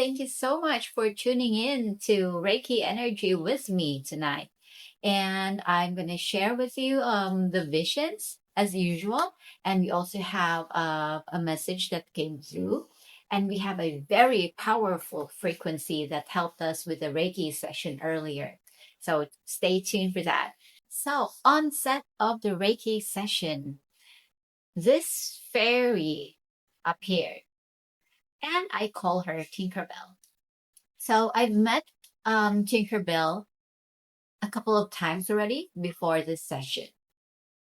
thank you so much for tuning in to Reiki Energy with me tonight. And I'm going to share with you the visions as usual. And we also have a message that came through. And we have a very powerful frequency that helped us with the Reiki session earlier. So stay tuned for that. So, onset of the Reiki session, this fairy appeared, and I call her Tinkerbell. So I've met Tinkerbell a couple of times already before this session.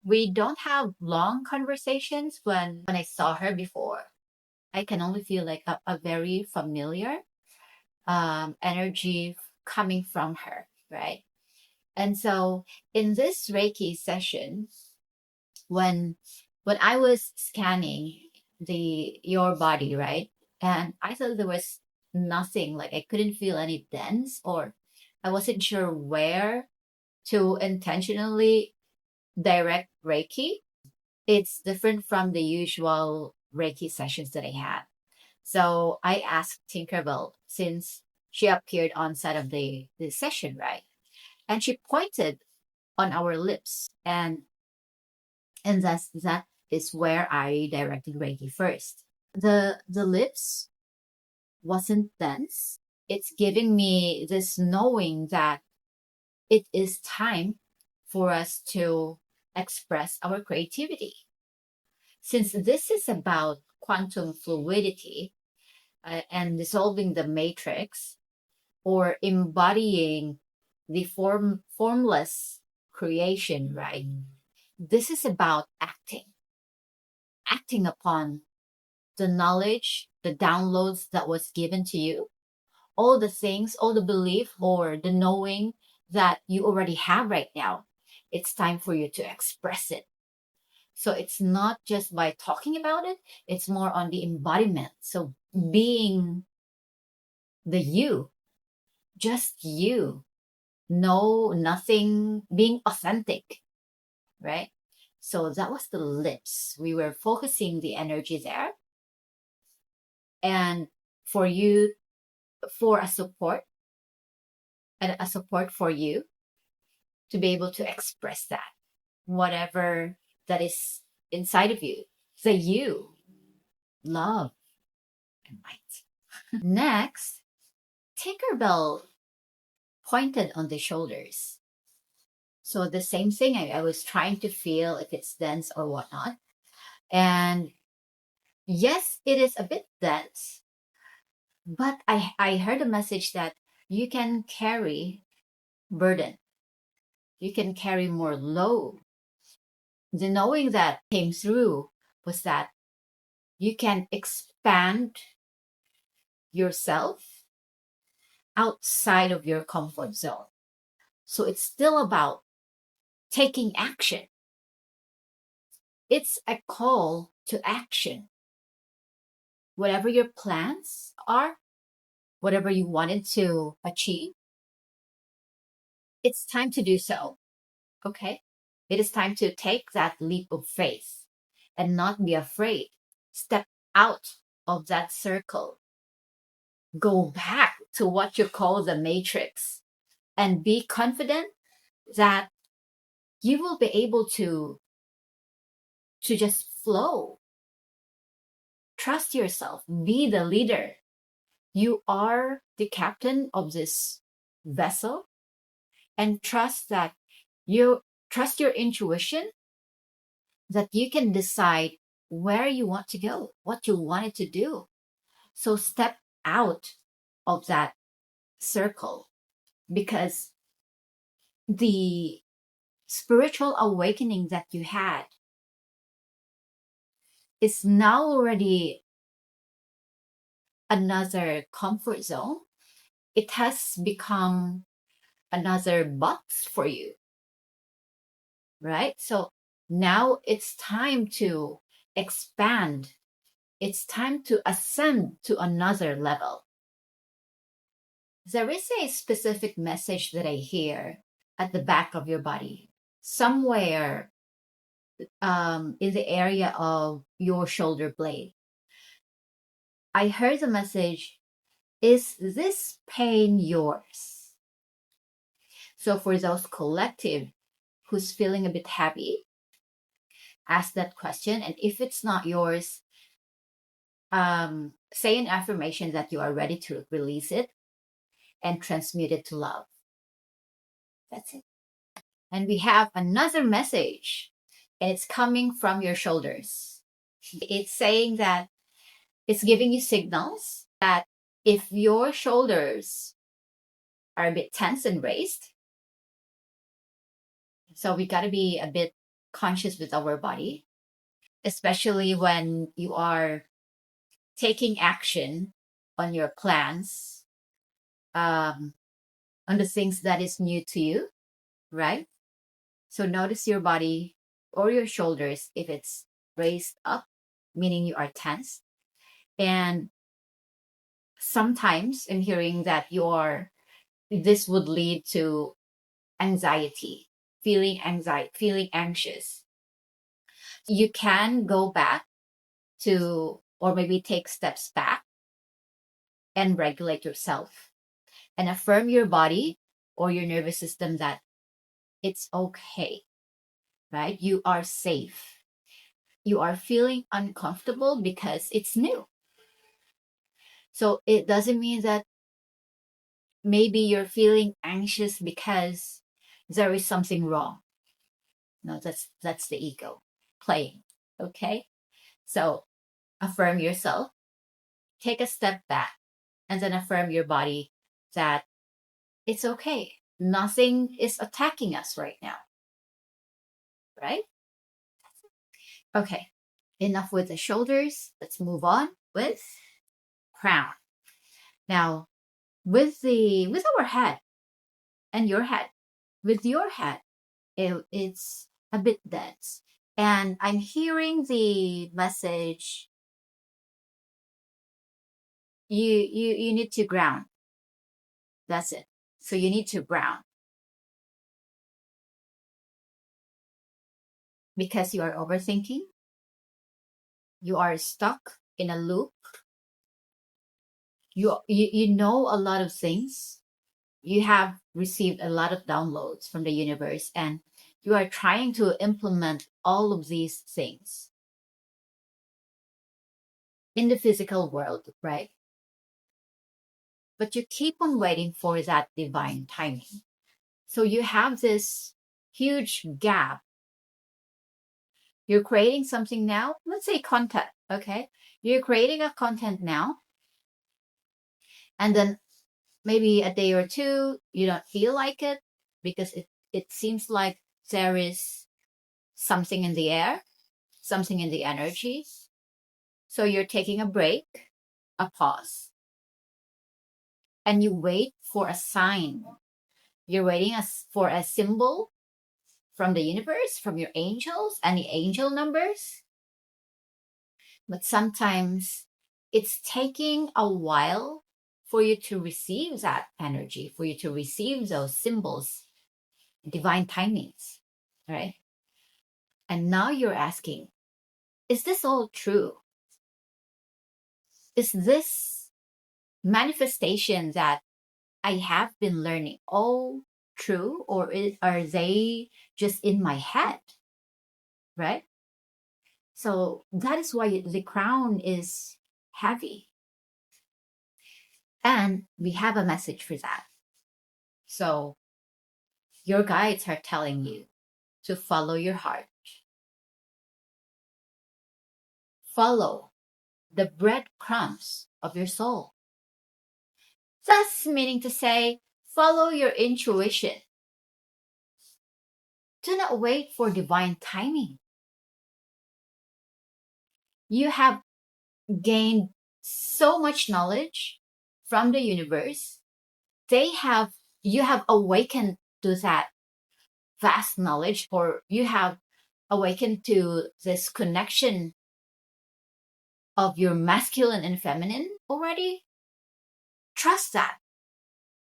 We don't have long conversations when I saw her before. I can only feel like a very familiar energy coming from her, right? And so in this Reiki session, when I was scanning your body, right? And I thought there was nothing, like I couldn't feel any dents, or I wasn't sure where to intentionally direct Reiki. It's different from the usual Reiki sessions that I had. So I asked Tinkerbell, since she appeared on set of the session, right? And she pointed on our lips, and that is where I directed Reiki first. The lips wasn't dense. It's giving me this knowing that it is time for us to express our creativity. Since this is about quantum fluidity and dissolving the matrix, or embodying the formless creation, right? This is about acting upon the knowledge, the downloads that was given to you, all the things, all the belief or the knowing that you already have right now. It's time for you to express it. So it's not just by talking about it, it's more on the embodiment. So being the you, just you, no, nothing, being authentic, right? So that was the lips. We were focusing the energy there. And for you, for a support, and a support for you to be able to express that, whatever that is inside of you, the you, love, and light. Next, Tinkerbell pointed on the shoulders. So the same thing, I was trying to feel if it's dense or whatnot. And yes, it is a bit dense, but I heard a message that you can carry burden. You can carry more load. The knowing that came through was that you can expand yourself outside of your comfort zone. So it's still about taking action. It's a call to action. Whatever your plans are, whatever you wanted to achieve, it's time to do so. Okay? It is time to take that leap of faith and not be afraid. Step out of that circle. Go back to what you call the matrix and be confident that you will be able to just flow. Trust yourself. Be the leader. You are the captain of this vessel, and trust that you trust your intuition, that you can decide where you want to go, what you wanted to do. So step out of that circle, because the spiritual awakening that you had is now already another comfort zone. It has become another box for you, right? So now it's time to expand. It's time to ascend to another level. There is a specific message that I hear at the back of your body, somewhere in the area of your shoulder blade. I heard the message, Is this pain yours? So for those collective who's feeling a bit heavy, ask that question. And if it's not yours, say an affirmation that you are ready to release it and transmute it to love. That's it. And we have another message, and it's coming from your shoulders. It's saying that it's giving you signals that if your shoulders are a bit tense and raised, so we got to be a bit conscious with our body, especially when you are taking action on your plans, on the things that is new to you, right? So notice your body or your shoulders if it's raised up, meaning you are tense. And sometimes in hearing that this would lead to anxiety, feeling anxious. You can go back to, or maybe take steps back and regulate yourself and affirm your body or your nervous system that it's okay, right? You are safe. You are feeling uncomfortable because it's new. So it doesn't mean that maybe you're feeling anxious because there is something wrong. No, that's the ego playing. Okay? So affirm yourself, take a step back, and then affirm your body that it's okay. Nothing is attacking us right now. Right? Okay. Enough with the shoulders. Let's move on with crown. Now, with our head and your head, with your head, it's a bit dense. And I'm hearing the message, you need to ground. That's it. So you need to ground. Because you are overthinking, you are stuck in a loop. You know a lot of things. You have received a lot of downloads from the universe, and you are trying to implement all of these things in the physical world, right? But you keep on waiting for that divine timing. So you have this huge gap. You're creating something now. Let's say content, okay? You're creating a content now, and then maybe a day or two, you don't feel like it because it seems like there is something in the air, something in the energy. So you're taking a break, a pause, and you wait for a sign. You're waiting for a symbol from the universe, from your angels, any angel numbers. But sometimes it's taking a while for you to receive that energy, for you to receive those symbols, divine timings, right? And now you're asking, is this all true? Is this manifestation that I have been learning all true, or are they just in my head, right? So that is why the crown is heavy. And we have a message for that. So your guides are telling you to follow your heart. Follow the breadcrumbs of your soul. Thus, meaning to say, follow your intuition. Do not wait for divine timing. You have gained so much knowledge from the universe. You have awakened to that vast knowledge, or you have awakened to this connection of your masculine and feminine already. Trust that.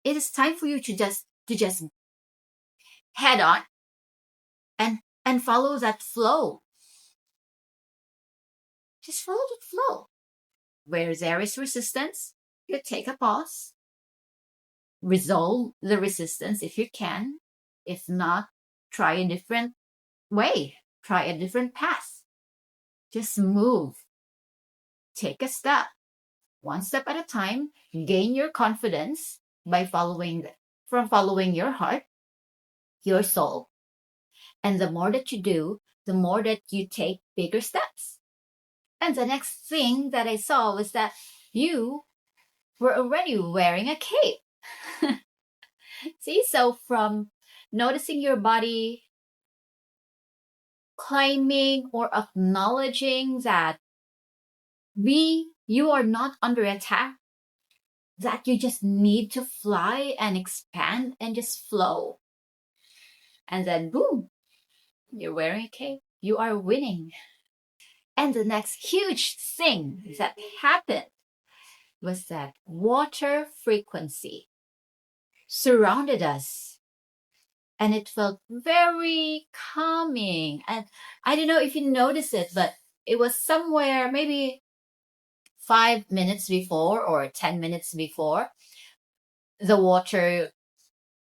It is time for you to just head on and follow that flow. Just follow the flow. Where there is resistance, you take a pause, resolve the resistance if you can. If not, try a different way, try a different path. Just move, take a step, one step at a time. Gain your confidence by following your heart, your soul. And the more that you do, the more that you take bigger steps. And the next thing that I saw was that you were already wearing a cape. See, so from noticing your body, claiming or acknowledging that you are not under attack, that you just need to fly and expand and just flow. And then boom, you're wearing a cape. You are winning. And the next huge thing that happened was that water frequency surrounded us. And it felt very calming. And I don't know if you noticed it, but it was somewhere maybe 5 minutes before or 10 minutes before the water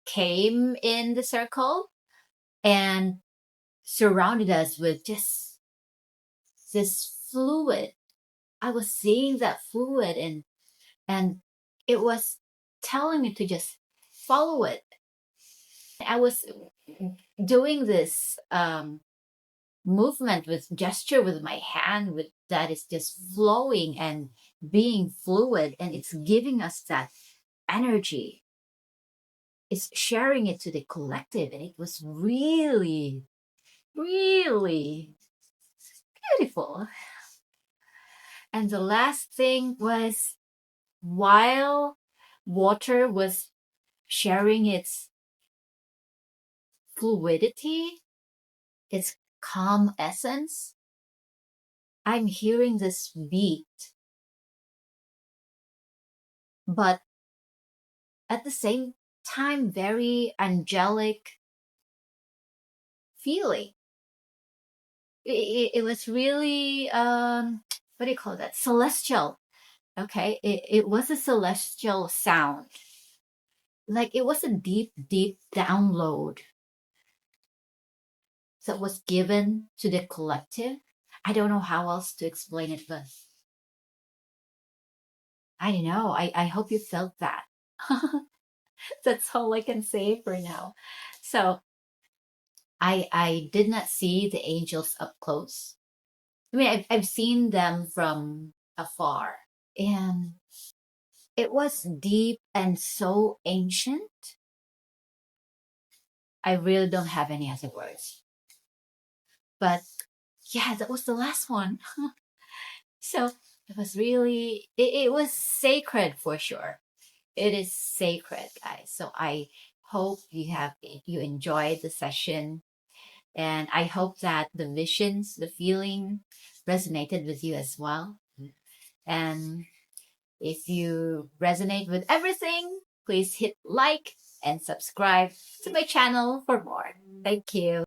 came in the circle and surrounded us with just this fluid. I was seeing that fluid and it was telling me to just follow it. I was doing this movement with gesture with my hand with that is just flowing and being fluid, and it's giving us that energy. It's sharing it to the collective, and it was really, really beautiful. And the last thing was, while water was sharing its fluidity, its calm essence, I'm hearing this beat, but at the same time, very angelic feeling. It was really, what do you call that? Celestial. Okay. It was a celestial sound. Like it was a deep, deep download that was given to the collective. I don't know how else to explain it, but I don't know. I hope you felt that. That's all I can say for now. So I did not see the angels up close. I mean, I've seen them from afar, and it was deep and so ancient. I really don't have any other words. But yeah, that was the last one. So it was really, it was sacred for sure. It is sacred, guys. So I hope you enjoyed the session, and I hope that the visions, the feeling resonated with you as well. And if you resonate with everything, please hit like and subscribe to my channel for more. Thank you.